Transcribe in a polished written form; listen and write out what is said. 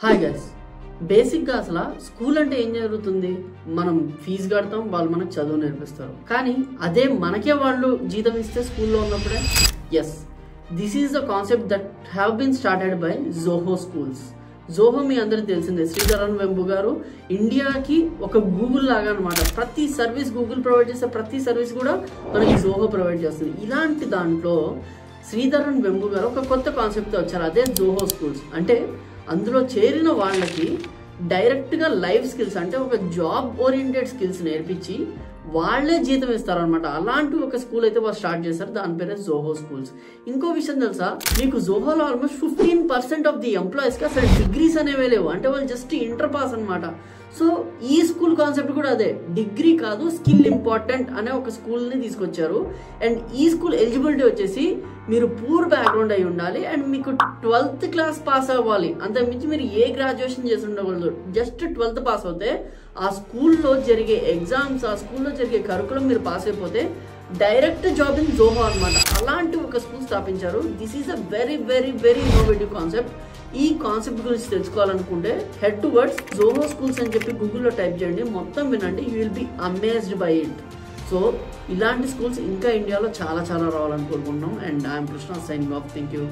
Hi guys, బేసిక్గా అసలు school అంటే ఏం జరుగుతుంది? మనం ఫీజు కడతాం, వాళ్ళు మనకు చదువు నేర్పిస్తారు. కానీ అదే మనకే వాళ్ళు జీతం ఇస్తే స్కూల్లో ఉన్నప్పుడే yes, this is the concept that have been started by Zoho schools. Zoho మీ అందరికి తెలిసిందే, శ్రీధరన్ వెంబు గారు ఇండియాకి ఒక గూగుల్ లాగా అనమాట. ప్రతి సర్వీస్ గూగుల్ ప్రొవైడ్ చేస్తే ప్రతి సర్వీస్ కూడా మనకి జోహో ప్రొవైడ్ చేస్తుంది. ఇలాంటి దాంట్లో శ్రీధరన్ వెంబు గారు ఒక కొత్త కాన్సెప్ట్తో వచ్చారు, అదే జోహో స్కూల్స్. అంటే అందులో చేరిన వాళ్ళకి డైరెక్ట్గా లైఫ్ స్కిల్స్, అంటే ఒక జాబ్ ఓరియంటెడ్ స్కిల్స్ నేర్పించి వాళ్ళే జీతం ఇస్తారనమాట. అలాంటి ఒక స్కూల్ అయితే వాళ్ళు స్టార్ట్ చేశారు, దాని పేరే జోహో స్కూల్స్. ఇంకో విషయం తెలుసా మీకు, జోహోలో ఆల్మోస్ట్ 15% ఆఫ్ ది ఎంప్లాయీస్కి అసలు డిగ్రీస్ అనేవే లేవు. అంటే వాళ్ళు జస్ట్ ఇంటర్ పాస్ అనమాట. సో ఈ స్కూల్ కాన్సెప్ట్ కూడా అదే, డిగ్రీ కాదు స్కిల్ ఇంపార్టెంట్ అనే ఒక స్కూల్ని తీసుకొచ్చారు. అండ్ ఈ స్కూల్ ఎలిజిబిలిటీ వచ్చేసి మీరు పూర్ బ్యాక్గ్రౌండ్ అయి ఉండాలి అండ్ మీకు 12th క్లాస్ పాస్ అవ్వాలి. అంతకుమించి మీరు ఏ గ్రాడ్యుయేషన్ చేసి ఉండకూడదు. జస్ట్ 12th పాస్ అవుతే ఆ స్కూల్లో జరిగే ఎగ్జామ్స్, ఆ స్కూల్లో జరిగే కరికులం మీరు పాస్ అయిపోతే డైరెక్ట్ జాబ్ ఇన్ జోహో అనమాట. అలాంటి ఒక స్కూల్ స్థాపించారు. This is a very very very innovative concept. ఈ కాన్సెప్ట్ గురించి తెలుసుకోవాలనుకుంటే హెడ్ టువర్డ్స్ జోహో స్కూల్స్ అని చెప్పి గూగుల్లో టైప్ చేయండి, మొత్తం వినండి, you will be amazed by it. So ఇలాంటి స్కూల్స్ ఇంకా ఇండియాలో చాలా చాలా రావాలని కోరుకుంటున్నాం. And I'm Krishna, signing off. Thank you.